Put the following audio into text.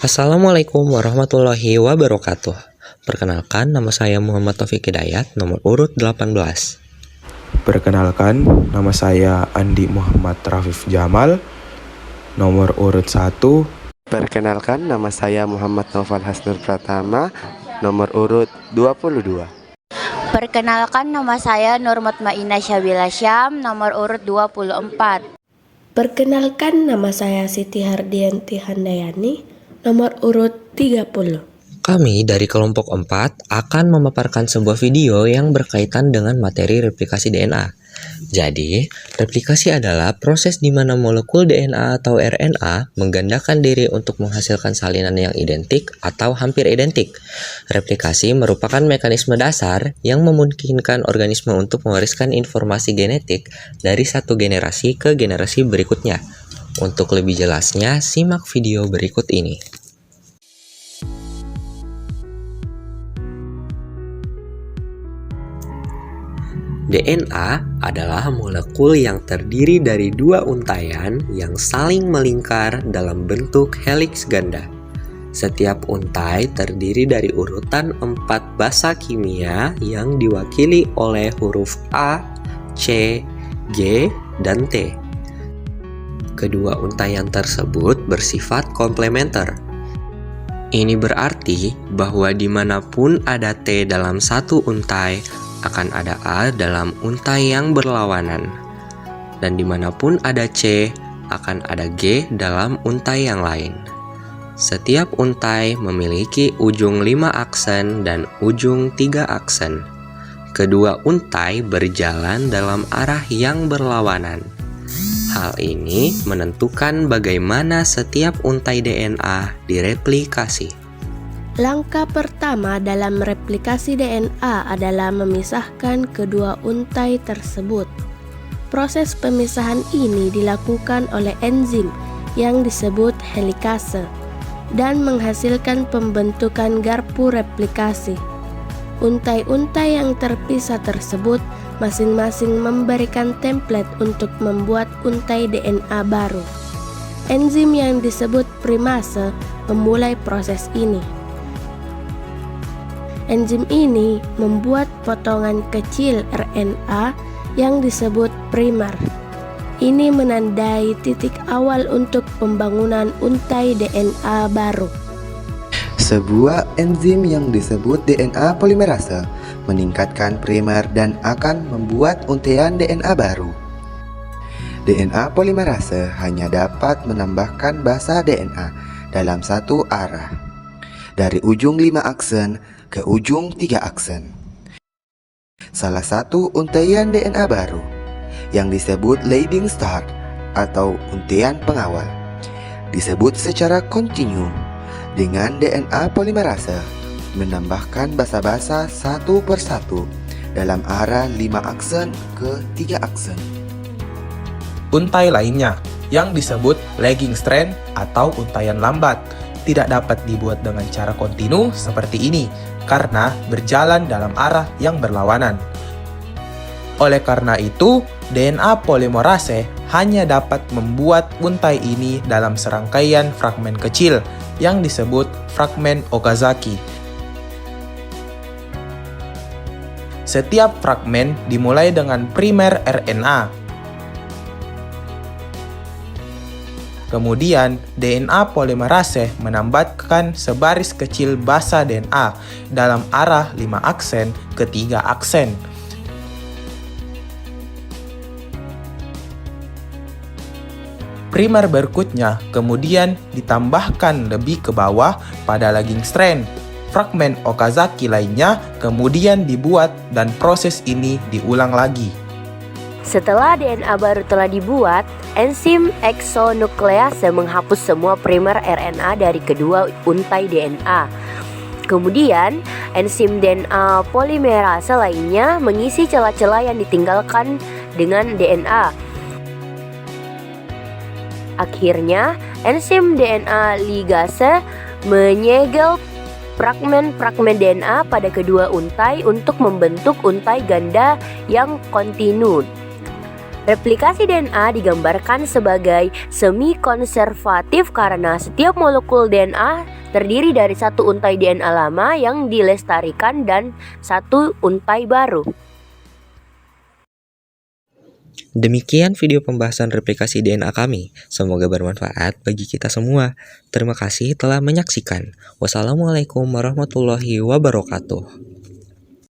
Assalamualaikum warahmatullahi wabarakatuh. Perkenalkan, nama saya Muhammad Taufik Hidayat, nomor urut 18. Perkenalkan, nama saya Andi Muhammad Rafif Jamal, nomor urut 1. Perkenalkan, nama saya Muhammad Noval Hasnur Pratama, nomor urut 22. Perkenalkan, nama saya Nur Mutmainah Syabila Syam, nomor urut 24. Perkenalkan, nama saya Siti Hardianti Handayani, nomor urut 30. Kami dari kelompok 4 akan memaparkan sebuah video yang berkaitan dengan materi replikasi DNA. Jadi, replikasi adalah proses di mana molekul DNA atau RNA menggandakan diri untuk menghasilkan salinan yang identik atau hampir identik. Replikasi merupakan mekanisme dasar yang memungkinkan organisme untuk mewariskan informasi genetik dari satu generasi ke generasi berikutnya. Untuk lebih jelasnya, simak video berikut ini. DNA adalah molekul yang terdiri dari dua untaian yang saling melingkar dalam bentuk heliks ganda. Setiap untai terdiri dari urutan 4 basa kimia yang diwakili oleh huruf A, C, G, dan T. Kedua untaian tersebut bersifat komplementer. Ini berarti bahwa dimanapun ada T dalam satu untai, akan ada A dalam untai yang berlawanan. Dan dimanapun ada C, akan ada G dalam untai yang lain. Setiap untai memiliki ujung 5 aksen dan ujung 3 aksen. Kedua untai berjalan dalam arah yang berlawanan. Hal ini menentukan bagaimana setiap untai DNA direplikasi. Langkah pertama dalam replikasi DNA adalah memisahkan kedua untai tersebut. Proses pemisahan ini dilakukan oleh enzim yang disebut helikase dan menghasilkan pembentukan garpu replikasi. Untai-untai yang terpisah tersebut masing-masing memberikan template untuk membuat untai DNA baru. Enzim yang disebut primase memulai proses ini. Enzim ini membuat potongan kecil RNA yang disebut primer. Ini menandai titik awal untuk pembangunan untai DNA baru. Sebuah enzim yang disebut DNA polimerase meningkatkan primer dan akan membuat untaian DNA baru. DNA polimerase hanya dapat menambahkan basa DNA dalam satu arah, dari ujung 5 aksen ke ujung 3 aksen. Salah satu untaian DNA baru yang disebut leading start atau untaian pengawal disebut secara kontinu dengan DNA polimerase menambahkan basa-basa satu persatu dalam arah 5 aksen ke 3 aksen. Untai lainnya yang disebut lagging strand atau untaian lambat tidak dapat dibuat dengan cara kontinu seperti ini karena berjalan dalam arah yang berlawanan. Oleh karena itu, DNA polimerase hanya dapat membuat untai ini dalam serangkaian fragmen kecil yang disebut fragmen Okazaki. Setiap fragmen dimulai dengan primer RNA. Kemudian, DNA polimerase menambahkan sebaris kecil basa DNA dalam arah 5 aksen ke 3 aksen. Primer berikutnya kemudian ditambahkan lebih ke bawah pada lagging strand. Fragmen Okazaki lainnya kemudian dibuat dan proses ini diulang lagi. Setelah DNA baru telah dibuat, enzim eksonuklease menghapus semua primer RNA dari kedua untai DNA. Kemudian, enzim DNA polimerase lainnya mengisi celah-celah yang ditinggalkan dengan DNA. Akhirnya, enzim DNA ligase menyegel fragmen-fragmen DNA pada kedua untai untuk membentuk untai ganda yang kontinu. Replikasi DNA digambarkan sebagai semi-konservatif karena setiap molekul DNA terdiri dari satu untai DNA lama yang dilestarikan dan satu untai baru. Demikian video pembahasan replikasi DNA kami. Semoga bermanfaat bagi kita semua. Terima kasih telah menyaksikan. Wassalamualaikum warahmatullahi wabarakatuh.